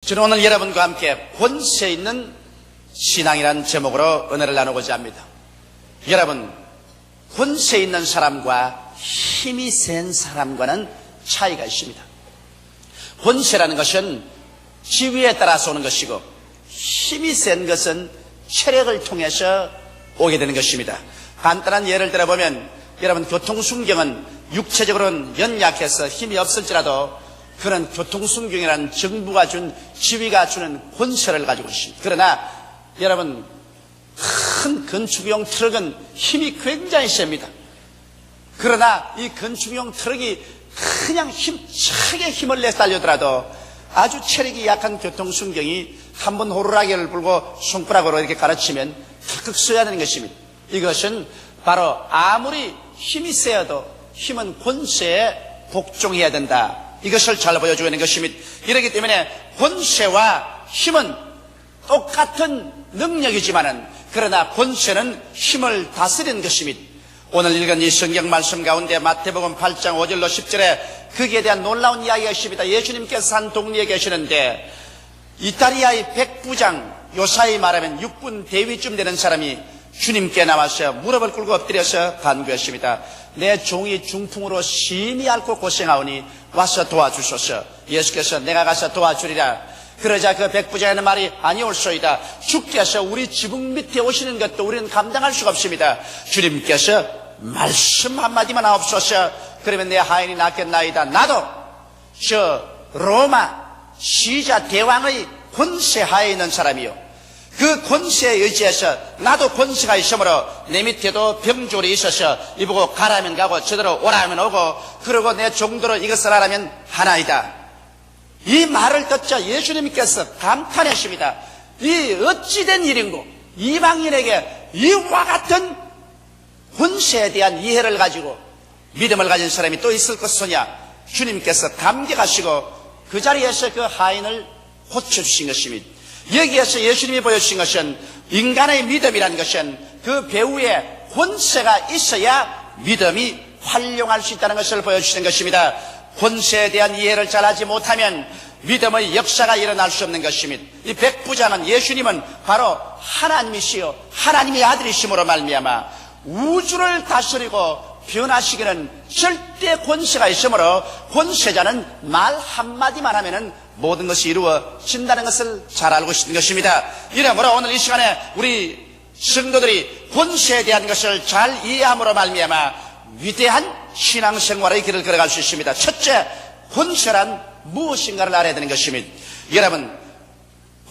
저는 오늘 여러분과 함께 권세 있는 신앙이라는 제목으로 은혜를 나누고자 합니다. 여러분, 권세 있는 사람과 힘이 센 사람과는 차이가 있습니다. 권세라는 것은 지위에 따라서 오는 것이고, 힘이 센 것은 체력을 통해서 오게 되는 것입니다. 간단한 예를 들어보면, 여러분, 교통순경은 육체적으로는 연약해서 힘이 없을지라도 그는 교통순경이라는 정부가 준, 지위가 주는 권세를 가지고 있습니다. 그러나 여러분, 큰 건축용 트럭은 힘이 굉장히 셉니다. 그러나 이 건축용 트럭이 그냥 힘차게 힘을 내서 달려더라도 아주 체력이 약한 교통순경이 한번 호루라기를 불고 손가락으로 이렇게 가르치면 탁탁 써야 되는 것입니다. 이것은 바로 아무리 힘이 세어도 힘은 권세에 복종해야 된다. 이것을 잘 보여주고 있는 것입니다. 이렇기 때문에 권세와 힘은 똑같은 능력이지만은, 그러나 권세는 힘을 다스리는 것입니다. 오늘 읽은 이 성경 말씀 가운데 마태복음 8장 5절로 10절에 거기에 대한 놀라운 이야기가 있습니다. 예수님께서 한 동네에 계시는데 이탈리아의 백부장, 요사이 말하면 육군 대위쯤 되는 사람이 주님께 나와서 무릎을 꿇고 엎드려서 간구했습니다. 내 종이 중풍으로 심히 앓고 고생하오니 와서 도와주소서. 예수께서 내가 가서 도와주리라. 그러자 그 백부장의 말이 아니올소이다. 주께서 우리 지붕 밑에 오시는 것도 우리는 감당할 수가 없습니다. 주님께서 말씀 한마디만 하옵소서. 그러면 내 하인이 낫겠나이다. 나도 저 로마 시자 대왕의 권세 하에 있는 사람이요, 그 권세에 의지해서 나도 권세가 있으므로 내 밑에도 병졸이 있어서 이보고 가라면 가고 저대로 오라면 오고 그러고 내 정도로 이것을 하라면 하나이다. 이 말을 듣자 예수님께서 감탄하십니다. 이 어찌된 일인고, 이방인에게 이와 같은 권세에 대한 이해를 가지고 믿음을 가진 사람이 또 있을 것이냐. 주님께서 감격하시고 그 자리에서 그 하인을 고쳐주신 것입니다. 여기에서 예수님이 보여주신 것은 인간의 믿음이라는 것은 그 배후에 권세가 있어야 믿음이 활용할 수 있다는 것을 보여주시는 것입니다. 권세에 대한 이해를 잘하지 못하면 믿음의 역사가 일어날 수 없는 것입니다. 이 백부장은, 예수님은 바로 하나님이시요 하나님의 아들이심으로 말미암아 우주를 다스리고 변화시키는 절대 권세가 있으므로 권세자는 말 한마디만 하면은 모든 것이 이루어진다는 것을 잘 알고 있는 것입니다. 이러므로 오늘 이 시간에 우리 성도들이 권세에 대한 것을 잘 이해함으로 말미암아 위대한 신앙생활의 길을 걸어갈 수 있습니다. 첫째, 권세란 무엇인가를 알아야 되는 것입니다. 여러분,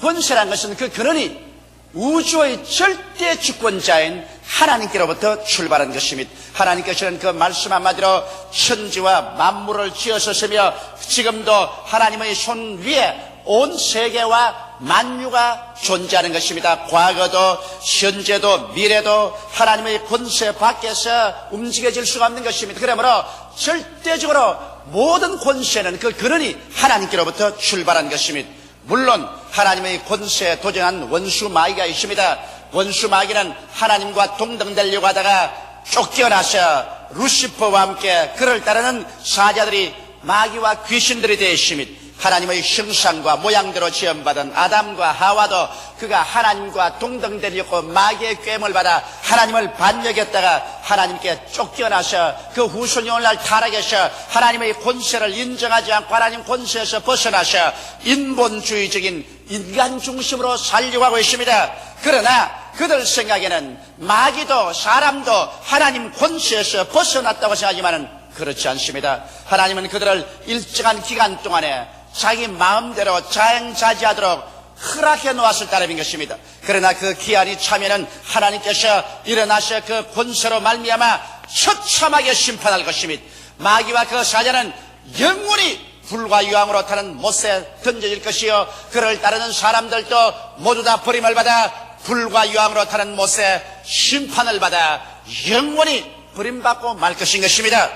권세란 것은 그 근원이 우주의 절대 주권자인 하나님께로부터 출발한 것입니다. 하나님께서는 그 말씀 한마디로 천지와 만물을 지으셨으며 지금도 하나님의 손 위에 온 세계와 만유가 존재하는 것입니다. 과거도 현재도 미래도 하나님의 권세 밖에서 움직여질 수가 없는 것입니다. 그러므로 절대적으로 모든 권세는 그 근원이 하나님께로부터 출발한 것입니다. 물론 하나님의 권세에 도전한 원수 마귀가 있습니다. 원수 마귀는 하나님과 동등되려고 하다가 쫓겨나서 루시퍼와 함께 그를 따르는 사자들이 마귀와 귀신들이 되어 있습니다. 하나님의 형상과 모양대로 지음받은 아담과 하와도 그가 하나님과 동등되려고 마귀의 꾀임을 받아 하나님을 반역했다가 하나님께 쫓겨나서 그 후손이 오늘날 타락해서 하나님의 권세를 인정하지 않고 하나님 권세에서 벗어나서 인본주의적인 인간 중심으로 살려고 하고 있습니다. 그러나 그들 생각에는 마귀도 사람도 하나님 권세에서 벗어났다고 생각하지만은 그렇지 않습니다. 하나님은 그들을 일정한 기간 동안에 자기 마음대로 자행자지하도록 허락해 놓았을 따름인 것입니다. 그러나 그 기한이 차면은 하나님께서 일어나셔 그 권세로 말미암아 처참하게 심판할 것입니다. 마귀와 그 사자는 영원히 불과 유황으로 타는 못에 던져질 것이요, 그를 따르는 사람들도 모두 다 버림을 받아 불과 유황으로 타는 못에 심판을 받아 영원히 버림받고 말 것인 것입니다.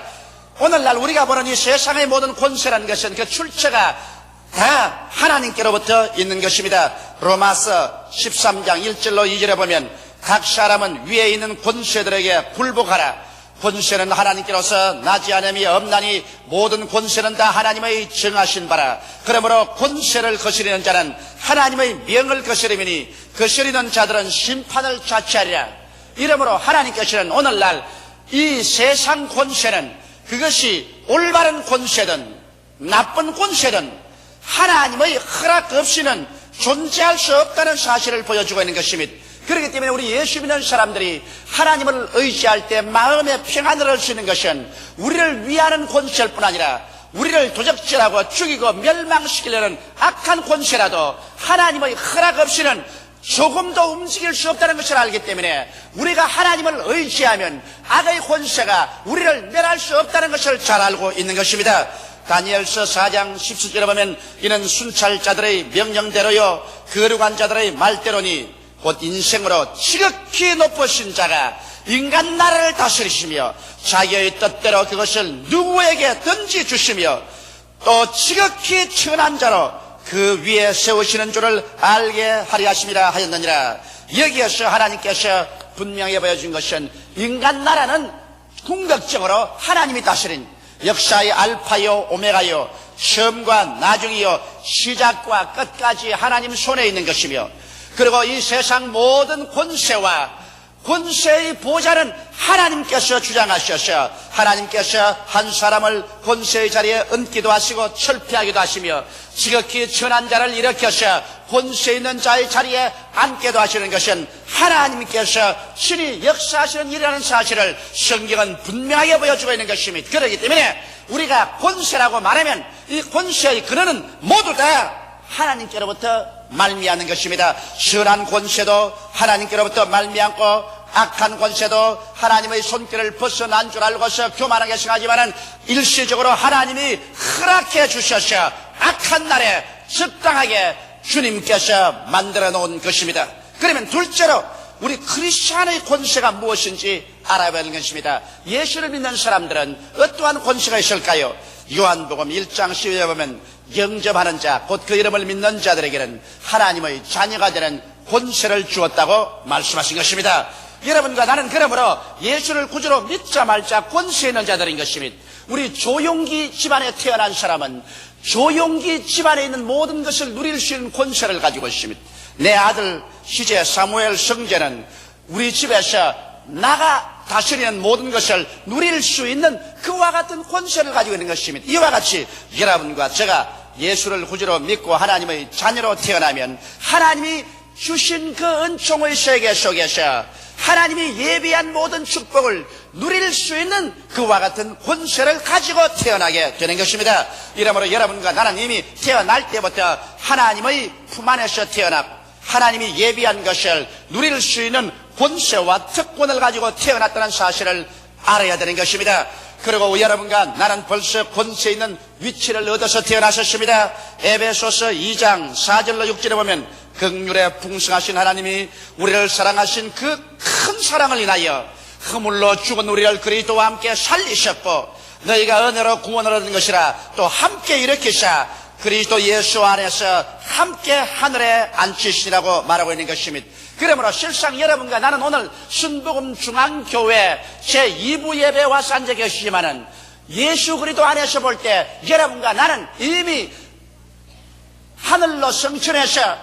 오늘날 우리가 보는 이 세상의 모든 권세라는 것은 그 출처가 다 하나님께로부터 있는 것입니다. 로마서 13장 1절로 2절에 보면 각 사람은 위에 있는 권세들에게 굴복하라. 권세는 하나님께로서 나지 않음이 없나니 모든 권세는 다 하나님의 정하신 바라. 그러므로 권세를 거스리는 자는 하나님의 명을 거스리미니 거스리는 자들은 심판을 자취하리라. 이러므로 하나님께서는 오늘날 이 세상 권세는 그것이 올바른 권세든 나쁜 권세든 하나님의 허락 없이는 존재할 수 없다는 사실을 보여주고 있는 것입니다. 그렇기 때문에 우리 예수 믿는 사람들이 하나님을 의지할 때 마음의 평안을 얻을 수 있는 것은 우리를 위하는 권세일 뿐 아니라 우리를 도적질하고 죽이고 멸망시키려는 악한 권세라도 하나님의 허락 없이는 조금도 움직일 수 없다는 것을 알기 때문에 우리가 하나님을 의지하면 악의 권세가 우리를 멸할 수 없다는 것을 잘 알고 있는 것입니다. 다니엘서 4장 10절에 보면 이는 순찰자들의 명령대로요 거룩한 자들의 말대로니 곧 인생으로 지극히 높으신 자가 인간 나라를 다스리시며 자기의 뜻대로 그것을 누구에게든지 주시며 또 지극히 천한 자로 그 위에 세우시는 줄을 알게 하리 하심이라 하였느니라. 여기에서 하나님께서 분명히 보여준 것은 인간 나라는 궁극적으로 하나님이 다스린 역사의 알파요 오메가요 처음과 나중이요 시작과 끝까지 하나님 손에 있는 것이며 그리고 이 세상 모든 권세와 권세의 보좌는 하나님께서 주장하셔서 하나님께서 한 사람을 권세의 자리에 얹기도 하시고 철폐하기도 하시며 지극히 천한 자를 일으켜서 권세 있는 자의 자리에 앉게도 하시는 것은 하나님께서 신이 역사하시는 일이라는 사실을 성경은 분명하게 보여주고 있는 것입니다. 그렇기 때문에 우리가 권세라고 말하면 이 권세의 근원은 모두 다 하나님께로부터 말미암는 것입니다. 선한 권세도 하나님께로부터 말미암고 악한 권세도 하나님의 손길을 벗어난 줄 알고서 교만하게 생각하지만은 일시적으로 하나님이 허락해 주셔서 악한 날에 적당하게 주님께서 만들어 놓은 것입니다. 그러면 둘째로 우리 크리스찬의 권세가 무엇인지 알아봐야 하는 것입니다. 예수를 믿는 사람들은 어떠한 권세가 있을까요? 요한복음 1장 12절에 보면 영접하는 자, 곧 그 이름을 믿는 자들에게는 하나님의 자녀가 되는 권세를 주었다고 말씀하신 것입니다. 여러분과 나는 그러므로 예수를 구주로 믿자 말자 권세 있는 자들인 것입니다. 우리 조용기 집안에 태어난 사람은 조용기 집안에 있는 모든 것을 누릴 수 있는 권세를 가지고 있습니다. 내 아들 시제 사무엘 성제는 우리 집에서 나가 다스리는 모든 것을 누릴 수 있는 그와 같은 권세를 가지고 있는 것입니다. 이와 같이 여러분과 제가 예수를 구주로 믿고 하나님의 자녀로 태어나면 하나님이 주신 그 은총의 세계 속에서 하나님이 예비한 모든 축복을 누릴 수 있는 그와 같은 권세를 가지고 태어나게 되는 것입니다. 이러므로 여러분과 나는 이미 태어날 때부터 하나님의 품 안에서 태어났고 하나님이 예비한 것을 누릴 수 있는 권세와 특권을 가지고 태어났다는 사실을 알아야 되는 것입니다. 그리고 여러분과 나는 벌써 권세 있는 위치를 얻어서 태어나셨습니다. 에베소서 2장 4절로 6절에 보면 긍휼에 풍성하신 하나님이 우리를 사랑하신 그 큰 사랑을 인하여 허물로 죽은 우리를 그리스도와 함께 살리셨고 너희가 은혜로 구원을 얻은 것이라 또 함께 일으키사 그리스도 예수 안에서 함께 하늘에 앉히시라고 말하고 있는 것입니다. 그러므로 실상 여러분과 나는 오늘 순복음 중앙교회 제2부 예배에 와서 앉아 계시지만은 예수 그리스도 안에서 볼 때 여러분과 나는 이미 하늘로 성천해서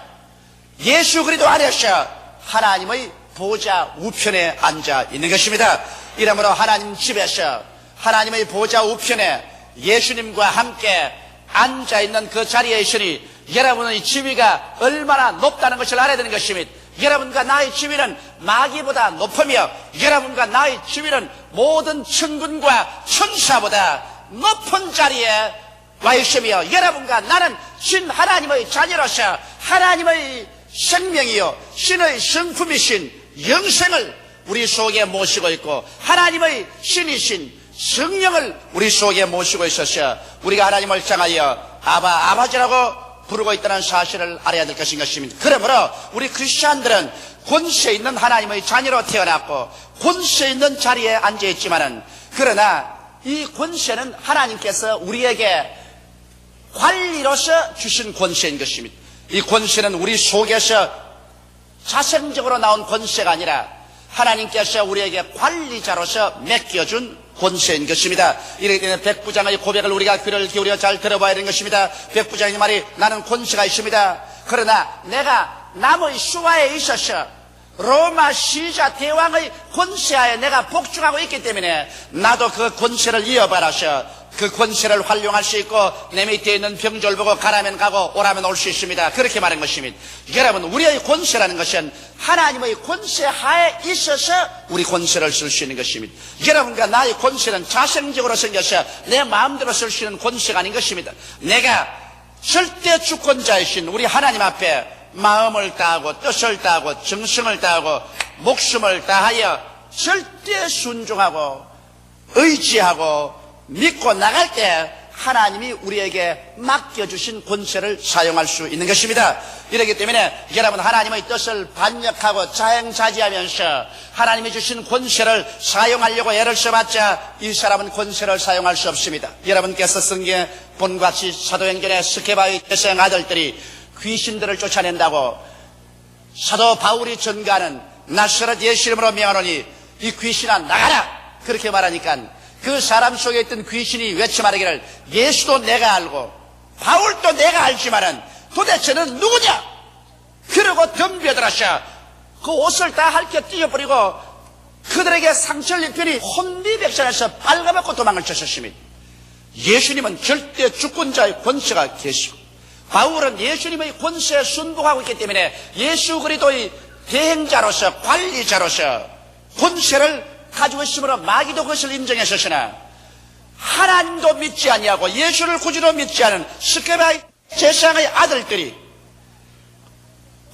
예수 그리스도 안에서 하나님의 보좌 우편에 앉아 있는 것입니다. 이러므로 하나님 집에서 하나님의 보좌 우편에 예수님과 함께 앉아있는 그 자리에 있으니 여러분의 지위가 얼마나 높다는 것을 알아야 되는 것입니다. 여러분과 나의 지위는 마귀보다 높으며 여러분과 나의 지위는 모든 천군과 천사보다 높은 자리에 와 있으며 여러분과 나는 신 하나님의 자녀로서 하나님의 생명이요 신의 성품이신 영생을 우리 속에 모시고 있고 하나님의 신이신 성령을 우리 속에 모시고 있어서 우리가 하나님을 향하여 아버지라고 부르고 있다는 사실을 알아야 될 것인 것입니다. 그러므로 우리 크리스찬들은 권세 있는 하나님의 자녀로 태어났고 권세 있는 자리에 앉아있지만은 그러나 이 권세는 하나님께서 우리에게 관리로서 주신 권세인 것입니다. 이 권세는 우리 속에서 자생적으로 나온 권세가 아니라 하나님께서 우리에게 관리자로서 맡겨준 권세인 것입니다. 이렇기 때문에 백부장의 고백을 우리가 귀를 기울여 잘 들어봐야 되는 것입니다. 백부장의 말이 나는 권세가 있습니다. 그러나 내가 남의 수하에 있어서 로마 시자 대왕의 권세하에 내가 복종하고 있기 때문에 나도 그 권세를 이어받아서 그 권세를 활용할 수 있고 내 밑에 있는 병졸 보고 가라면 가고 오라면 올 수 있습니다. 그렇게 말한 것입니다. 여러분, 우리의 권세라는 것은 하나님의 권세 하에 있어서 우리 권세를 쓸 수 있는 것입니다. 여러분과 나의 권세는 자생적으로 생겨서 내 마음대로 쓸 수 있는 권세가 아닌 것입니다. 내가 절대 주권자이신 우리 하나님 앞에 마음을 다하고 뜻을 다하고 정성을 다하고 목숨을 다하여 절대 순종하고 의지하고 믿고 나갈 때 하나님이 우리에게 맡겨주신 권세를 사용할 수 있는 것입니다. 이렇기 때문에 여러분, 하나님의 뜻을 반역하고 자행자지하면서 하나님이 주신 권세를 사용하려고 애를 써봤자 이 사람은 권세를 사용할 수 없습니다. 여러분께서 성경에 본 것 같이 사도행전에 스게바의 대생 아들들이 귀신들을 쫓아낸다고 사도 바울이 전가하는 나사렛 예수 이름으로 명하노니 이 귀신아 나가라 그렇게 말하니까 그 사람 속에 있던 귀신이 외쳐 말하기를 예수도 내가 알고 바울도 내가 알지만은 도대체는 누구냐? 그러고 덤벼들어서 그 옷을 다 핥겨 찢어버리고 그들에게 상처를 입히니 혼비백산해서 빨가벗고 도망을 쳤었습니다. 예수님은 절대 주권자의 권세가 계시고 바울은 예수님의 권세에 순복하고 있기 때문에 예수 그리스도의 대행자로서 관리자로서 권세를 가지고 있으므로 마귀도 그것을 인정했었으나 하나님도 믿지 아니하고 예수를 구주로 믿지 않은 스게바의 제사장의 아들들이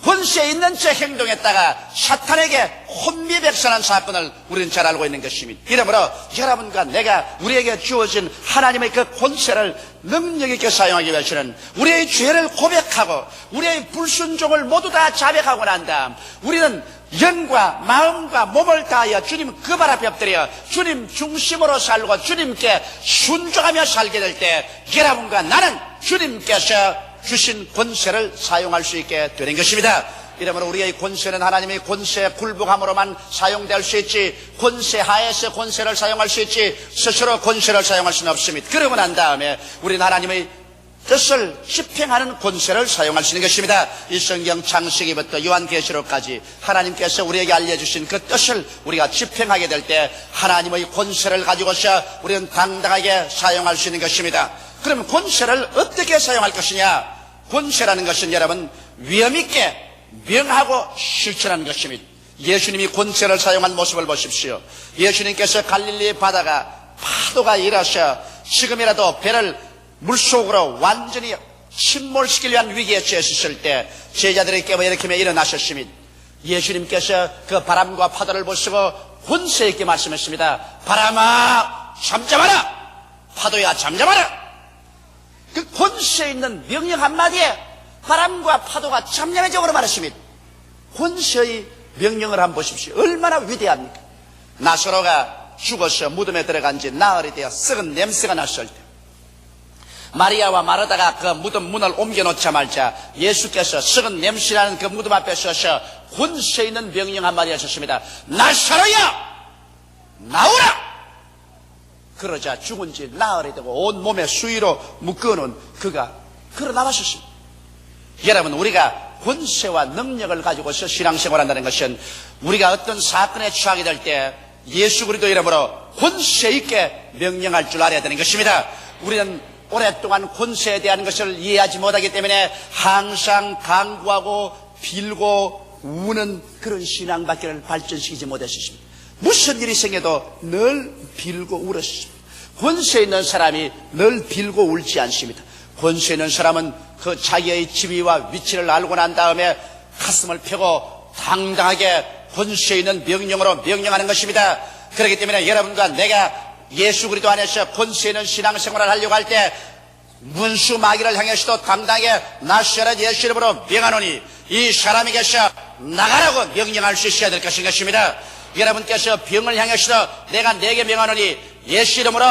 권세 있는 채 행동했다가 사탄에게 혼미백산한 사건을 우리는 잘 알고 있는 것입니다. 이러므로 여러분과 내가 우리에게 주어진 하나님의 그 권세를 능력 있게 사용하기 위해서는 우리의 죄를 고백하고 우리의 불순종을 모두 다 자백하고 난 다음 우리는 영과 마음과 몸을 다하여 주님 그 발 앞에 엎드려 주님 중심으로 살고 주님께 순종하며 살게 될 때 여러분과 나는 주님께서 주신 권세를 사용할 수 있게 되는 것입니다. 이러므로 우리의 권세는 하나님의 권세에 굴복함으로만 사용될 수 있지 권세 하에서 권세를 사용할 수 있지 스스로 권세를 사용할 수는 없습니다. 그러고 난 다음에 우리는 하나님의 뜻을 집행하는 권세를 사용할 수 있는 것입니다. 이 성경 창세기부터 요한계시록까지 하나님께서 우리에게 알려주신 그 뜻을 우리가 집행하게 될 때 하나님의 권세를 가지고서 우리는 당당하게 사용할 수 있는 것입니다. 그럼 권세를 어떻게 사용할 것이냐? 권세라는 것은 여러분 위엄있게 명하고 실천하는 것입니다. 예수님이 권세를 사용한 모습을 보십시오. 예수님께서 갈릴리 바다가 파도가 일어서 지금이라도 배를 물속으로 완전히 침몰시키려 위한 위기에 처했을 때 제자들이 깨어일으키며 일어나셨습니다. 예수님께서 그 바람과 파도를 보시고 권세 있게 말씀했습니다. 바람아 잠잠하라, 파도야 잠잠하라. 그 권세 있는 명령 한마디에 바람과 파도가 잠잠해져버려 말했습니다. 권세의 명령을 한번 보십시오. 얼마나 위대합니까? 나사로가 죽어서 무덤에 들어간 지 나흘이 되어 썩은 냄새가 났을 때 마리아와 마르다가 그 무덤 문을 옮겨놓자마자 예수께서 썩은 냄새나는 그 무덤 앞에 서서 권세 있는 명령 한마디 하셨습니다. 나사로야 나오라. 그러자 죽은 지 나흘이 되고 온 몸에 수의로 묶어놓은 그가 걸어 나왔었습니다. 여러분, 우리가 권세와 능력을 가지고서 신앙생활을 한다는 것은 우리가 어떤 사건에 처하게 될 때 예수 그리스도 이름으로 권세 있게 명령할 줄 알아야 되는 것입니다. 우리는 오랫동안 권세에 대한 것을 이해하지 못하기 때문에 항상 간구하고 빌고 우는 그런 신앙밖에 발전시키지 못했습니다. 무슨 일이 생겨도 늘 빌고 울었습니다. 권세 있는 사람이 늘 빌고 울지 않습니다. 권세 있는 사람은 그 자기의 지위와 위치를 알고 난 다음에 가슴을 펴고 당당하게 권세 있는 명령으로 명령하는 것입니다. 그렇기 때문에 여러분과 내가 예수 그리스도 안에서 권세 있는 신앙생활을 하려고 할 때 문수 마귀를 향해서도 당당하게 나사렛 예수 이름으로 명하노니 이 사람에게서 나가라고 명령할 수 있어야 될 것입니다. 여러분께서 병을 향해서도 내가 내게 명하노니 예수 이름으로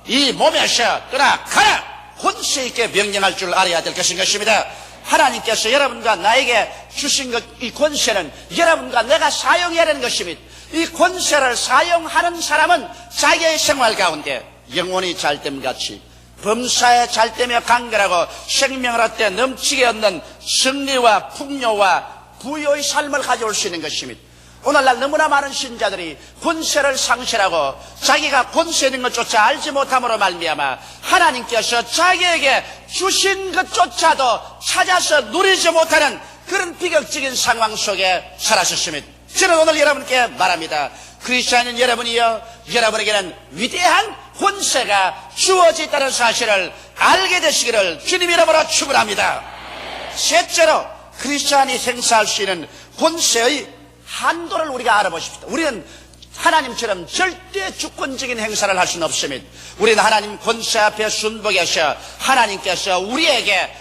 이 몸에서 떠나가라 권세 있게 명령할 줄 알아야 될 것입니다. 하나님께서 여러분과 나에게 주신 것, 이 권세는 여러분과 내가 사용해야 하는 것입니다. 이 권세를 사용하는 사람은 자기의 생활 가운데 영혼이 잘됨같이 범사에 잘되며 강건하고 생명을 얻되 넘치게 얻는 승리와 풍요와 부요의 삶을 가져올 수 있는 것입니다. 오늘날 너무나 많은 신자들이 권세를 상실하고 자기가 권세 있는 것조차 알지 못함으로 말미암아 하나님께서 자기에게 주신 것조차도 찾아서 누리지 못하는 그런 비극적인 상황 속에 살았었습니다. 저는 오늘 여러분께 말합니다. 크리스찬인 여러분이요, 여러분에게는 위대한 권세가 주어졌다는 사실을 알게 되시기를 주님 이름으로 축원합니다. 셋째로 크리스찬이 행사할 수 있는 권세의 한도를 우리가 알아보십시다. 우리는 하나님처럼 절대 주권적인 행사를 할 수는 없습니다. 우리는 하나님 권세 앞에 순복해서 하나님께서 우리에게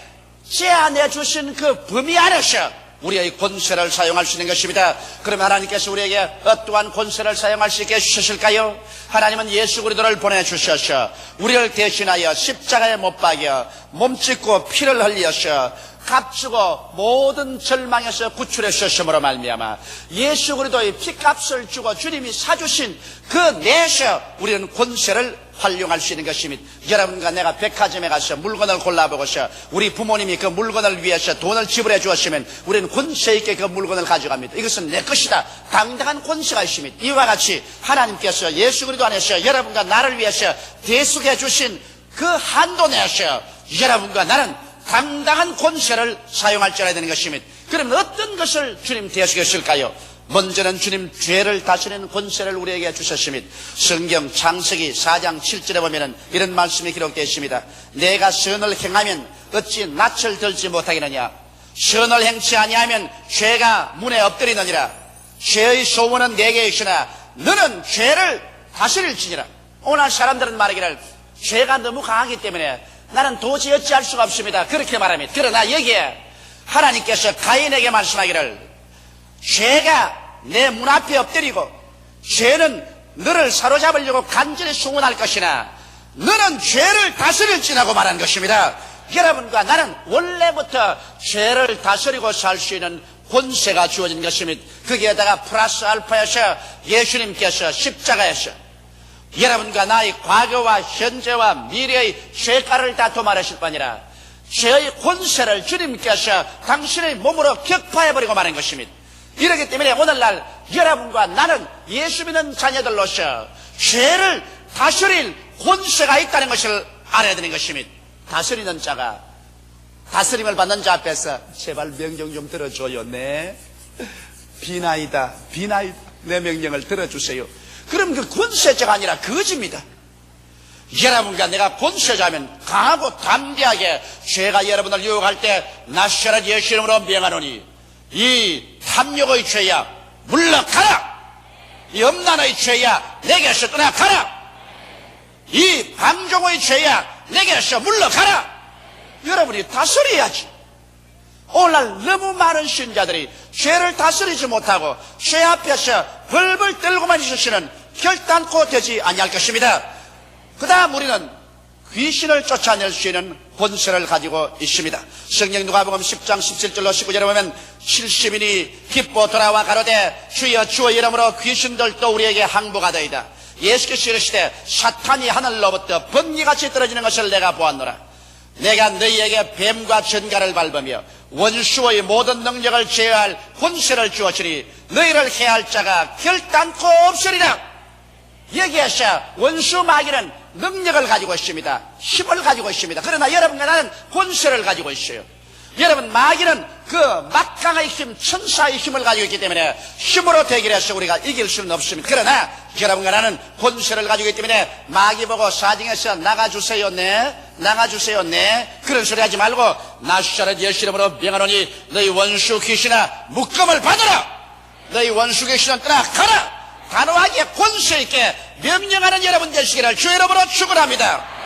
제안해 주신 그 범위 안에서 우리의 권세를 사용할 수 있는 것입니다. 그러면 하나님께서 우리에게 어떠한 권세를 사용할 수 있게 해주셨을까요? 하나님은 예수 그리스도를 보내주셔서 우리를 대신하여 십자가에 못 박여 몸짓고 피를 흘리셔 값주고 모든 절망에서 구출해 주셨으므로 말미암아 예수 그리스도의 피값을 주고 주님이 사주신 그 내에서 우리는 권세를 활용할 수 있는 것입니다. 여러분과 내가 백화점에 가서 물건을 골라보고서 우리 부모님이 그 물건을 위해서 돈을 지불해 주었으면 우리는 권세 있게 그 물건을 가져갑니다. 이것은 내 것이다. 당당한 권세가 있습니다. 이와 같이 하나님께서 예수 그리스도 안에서 여러분과 나를 위해서 대속해 주신 그 한도 내에서 여러분과 나는 당당한 권세를 사용할 줄 알아야 되는 것입니다. 그러면 어떤 것을 주님 대속했을까요? 먼저는 주님 죄를 다스리는 권세를 우리에게 주셨습니다. 성경 창세기 4장 7절에 보면 이런 말씀이 기록되어 있습니다. 내가 선을 행하면 어찌 낯을 들지 못하겠느냐. 선을 행치 아니하면 죄가 문에 엎드리느니라. 죄의 소원은 내게 있으나 너는 죄를 다스릴지니라. 오늘 사람들은 말하기를 죄가 너무 강하기 때문에 나는 도저히 어찌할 수가 없습니다. 그렇게 말합니다. 그러나 여기에 하나님께서 가인에게 말씀하기를 죄가 내 문 앞에 엎드리고 죄는 너를 사로잡으려고 간절히 수원할 것이나 너는 죄를 다스릴지라고 말한 것입니다. 여러분과 나는 원래부터 죄를 다스리고 살 수 있는 권세가 주어진 것입니다. 거기에다가 플러스 알파에서 예수님께서 십자가에서 여러분과 나의 과거와 현재와 미래의 죄가를 다 도말하실 뿐 아니라 죄의 권세를 주님께서 당신의 몸으로 격파해버리고 마는 것입니다. 이렇기 때문에 오늘날 여러분과 나는 예수 믿는 자녀들로서 죄를 다스릴 권세가 있다는 것을 알아야 되는 것입니다. 다스리는 자가 다스림을 받는 자 앞에서 제발 명령 좀 들어줘요. 네, 비나이다 내 명령을 들어주세요. 그럼 그 권세자가 아니라 거지입니다. 여러분과 내가 권세자면 강하고 담대하게 죄가 여러분을 유혹할 때 나사렛 예수 이름으로 명하노니 이 탐욕의 죄야 물러가라. 이 음란의 죄야 내게서 떠나가라. 이 방종의 죄야 내게서 물러가라. 여러분이 다스려야지. 오늘날 너무 많은 신자들이 죄를 다스리지 못하고 죄 앞에서 벌벌 떨고만 있으시는 결단코 되지 아니할 것입니다. 그 다음 우리는 귀신을 쫓아낼 수 있는 권세를 가지고 있습니다. 성경 누가복음 10장 17절로 19절에 보면 70인이 기뻐 돌아와 가로되 주여 주의 이름으로 귀신들도 우리에게 항복하더이다. 예수께서 이르시되 사탄이 하늘로부터 번개같이 떨어지는 것을 내가 보았노라. 내가 너희에게 뱀과 전갈을 밟으며 원수의 모든 능력을 제어할 권세를 주었으니 너희를 해할 자가 결단코 없으리라. 여기에서 원수 마귀는 능력을 가지고 있습니다. 힘을 가지고 있습니다. 그러나 여러분과 나는 권세를 가지고 있어요. 여러분, 마귀는 그 막강의 힘, 천사의 힘을 가지고 있기 때문에 힘으로 대결해서 우리가 이길 수는 없습니다. 그러나 여러분과 나는 권세를 가지고 있기 때문에 마귀 보고 사정해서 나가주세요, 네, 나가주세요, 네, 그런 소리 하지 말고 나사렛 예수 이름으로 명하노니 너희 원수 귀신아 묶음을 받으라. 너희 원수 귀신은 떠나가라. 단호하게 권세 있게 명령하는 여러분 되시기를 주의 이름으로 축원합니다.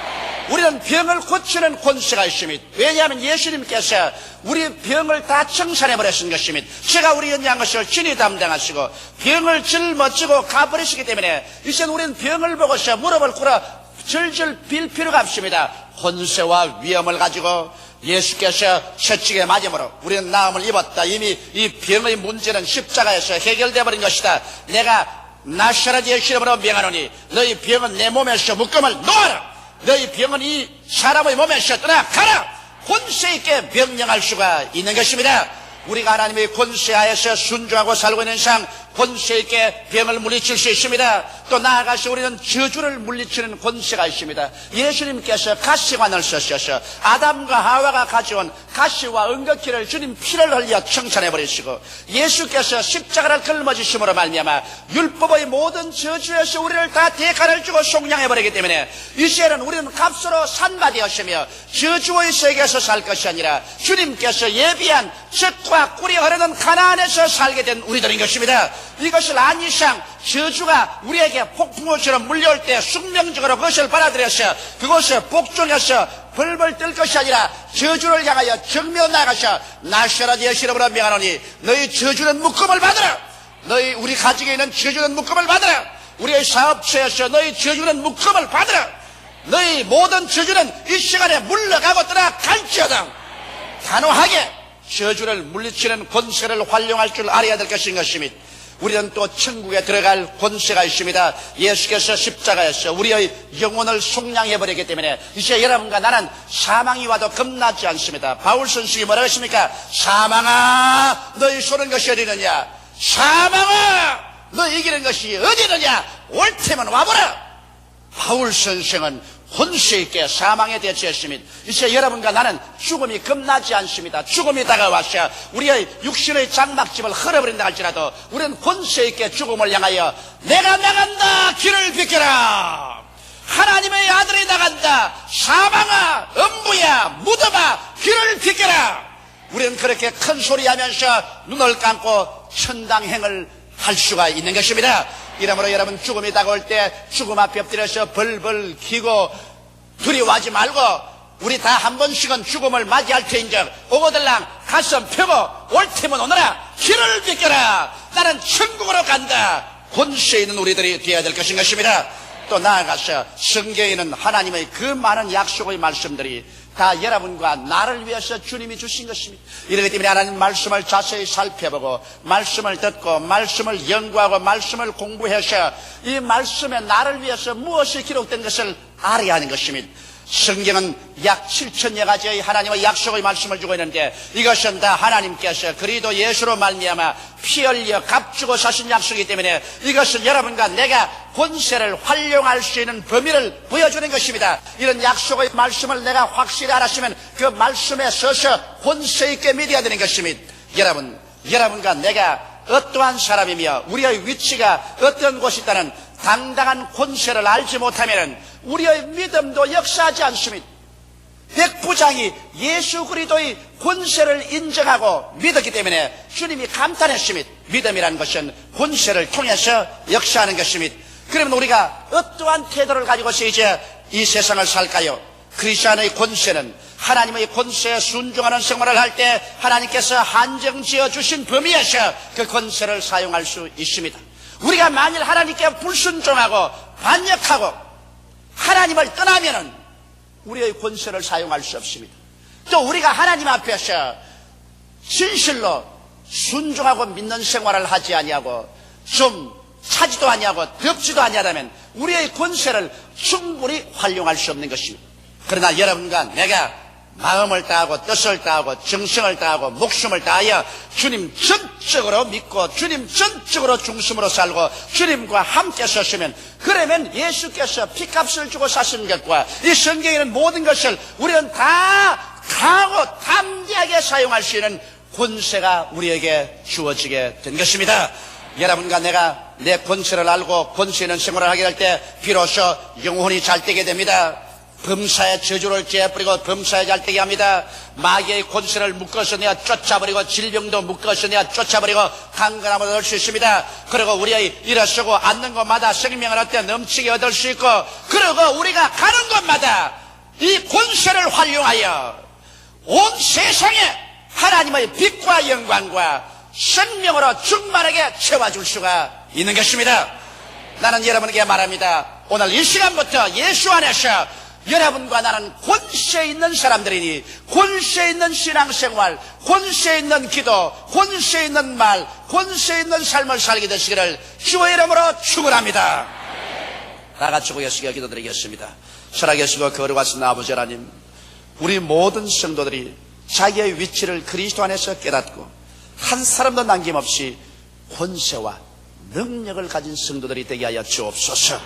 우리는 병을 고치는 권세가 있습니다. 왜냐하면 예수님께서 우리 병을 다 청산해버리신 것입니다. 제가 우리 연약한 것을 친히 담당하시고 병을 짊어지고 가버리시기 때문에 이제 우리는 병을 보고서 무릎을 꿇어 절절 빌 필요가 없습니다. 권세와 위엄을 가지고 예수께서 채찍에 맞음으로 우리는 나음을 입었다. 이미 이 병의 문제는 십자가에서 해결되어 버린 것이다. 내가 나사렛 예수 이름으로 명하노니 너희 병은 내 몸에서 묶음을 놓아라. 너희 병은 이 사람의 몸에서 떠나가라. 권세 있게 명령할 수가 있는 것입니다. 우리가 하나님의 권세하에서 순종하고 살고 있는 이상 권세 있게 병을 물리칠 수 있습니다. 또 나아가서 우리는 저주를 물리치는 권세가 있습니다. 예수님께서 가시관을 쓰셔서 아담과 하와가 가져온 가시와 은거키를 주님 피를 흘려 청산해버리시고 예수께서 십자가를 걸머지심으로 말미암아 율법의 모든 저주에서 우리를 다 대가를 주고 속량해버리기 때문에 이제는 우리는 값으로 산바되었으며 저주의 세계에서 살 것이 아니라 주님께서 예비한 젖과 꿀이 흐르는 가나안에서 살게 된 우리들인 것입니다. 이것을 안 이상 저주가 우리에게 폭풍우처럼 물려올 때 숙명적으로 그것을 받아들여서 그것에 복종해서 벌벌 떨 것이 아니라 저주를 향하여 정며 나가서 나사렛 예수 이름으로 명하노니 너희 저주는 묶음을 받으라. 너희 우리 가족에 있는 저주는 묶음을 받으라. 우리의 사업체에서 너희 저주는 묶음을 받으라. 너희 모든 저주는 이 시간에 물러가고 떠나갈지어다. 단호하게 저주를 물리치는 권세를 활용할 줄 알아야 될 것인 것입니다. 우리는 또 천국에 들어갈 권세가 있습니다. 예수께서 십자가에서 우리의 영혼을 속량해버리기 때문에 이제 여러분과 나는 사망이 와도 겁나지 않습니다. 바울 선생이 뭐라고 했습니까? 사망아 너희 쏘는 것이 어디느냐? 사망아 너 이기는 것이 어디느냐? 올 테면 와보라. 바울 선생은 권세 있게 사망에 대처했습니다. 이제 여러분과 나는 죽음이 겁나지 않습니다. 죽음이 다가와서 우리의 육신의 장막집을 헐어버린다 할지라도 우리는 권세 있게 죽음을 향하여 내가 나간다 길을 비켜라. 하나님의 아들이 나간다. 사망아 음부야 무덤아 길을 비켜라. 우리는 그렇게 큰 소리하면서 눈을 감고 천당행을 할 수가 있는 것입니다. 이러므로 여러분 죽음이 다가올 때 죽음 앞에 엎드려서 벌벌 기고 두려워하지 말고 우리 다 한 번씩은 죽음을 맞이할 테인즉 오고들랑 가슴 펴고 올 테면 오너라 길을 비켜라. 나는 천국으로 간다. 권세 있는 우리들이 되어야 될 것인 것입니다. 또 나아가서 성경에 있는 하나님의 그 많은 약속의 말씀들이 다 여러분과 나를 위해서 주님이 주신 것입니다. 이렇기 때문에 하나님 말씀을 자세히 살펴보고 말씀을 듣고 말씀을 연구하고 말씀을 공부해서 이 말씀에 나를 위해서 무엇이 기록된 것을 알아야 하는 것입니다. 성경은 약 7천여 가지의 하나님의 약속의 말씀을 주고 있는데 이것은 다 하나님께서 그리스도 예수로 말미암아 피 흘려 값주고 사신 약속이기 때문에 이것은 여러분과 내가 권세를 활용할 수 있는 범위를 보여주는 것입니다. 이런 약속의 말씀을 내가 확실히 알았으면 그 말씀에 서서 권세 있게 믿어야 되는 것입니다. 여러분과 내가 어떠한 사람이며 우리의 위치가 어떤 곳이 있다는 당당한 권세를 알지 못하면 우리의 믿음도 역사하지 않습니다. 백부장이 예수 그리스도의 권세를 인정하고 믿었기 때문에 주님이 감탄했습니다. 믿음이라는 것은 권세를 통해서 역사하는 것입니다. 그러면 우리가 어떠한 태도를 가지고서 이제 이 세상을 살까요? 크리스천의 권세는 하나님의 권세에 순종하는 생활을 할 때 하나님께서 한정지어 주신 범위에서 그 권세를 사용할 수 있습니다. 우리가 만일 하나님께 불순종하고 반역하고 하나님을 떠나면은 우리의 권세를 사용할 수 없습니다. 또 우리가 하나님 앞에서 진실로 순종하고 믿는 생활을 하지 아니하고 좀 차지도 아니하고 덥지도 아니하다면 우리의 권세를 충분히 활용할 수 없는 것입니다. 그러나 여러분과 내가 마음을 다하고 뜻을 다하고 정성을 다하고 목숨을 다하여 주님 전적으로 믿고 주님 전적으로 중심으로 살고 주님과 함께 섰으면 그러면 예수께서 피값을 주고 사신 것과 이 성경에 있는 모든 것을 우리는 다 강하고 담대하게 사용할 수 있는 권세가 우리에게 주어지게 된 것입니다. 여러분과 내가 내 권세를 알고 권세 있는 생활을 하게 될 때 비로소 영혼이 잘 되게 됩니다. 범사의 저주를 재버리고 범사에 잘 되게 합니다. 마귀의 권세를 묶어서 내가 쫓아버리고 질병도 묶어서 내가 쫓아버리고 강건함을 얻을 수 있습니다. 그리고 우리의 일어서고 앉는 곳마다 생명을 얻되 넘치게 얻을 수 있고 그리고 우리가 가는 곳마다 이 권세를 활용하여 온 세상에 하나님의 빛과 영광과 생명으로 충만하게 채워줄 수가 있는 것입니다. 나는 여러분에게 말합니다. 오늘 이 시간부터 예수 안에서 여러분과 나는 권세 있는 사람들이니 권세 있는 신앙생활, 권세 있는 기도, 권세 있는 말, 권세 있는 삶을 살게 되시기를 주의 이름으로 축원합니다. 다 같이 고개숙여 기도드리겠습니다. 살아계시고 거룩하신 아버지 하나님, 우리 모든 성도들이 자기의 위치를 그리스도 안에서 깨닫고 한 사람도 남김없이 권세와 능력을 가진 성도들이 되게 하여 주옵소서.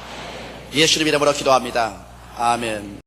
예수님 이름으로 기도합니다. 아멘.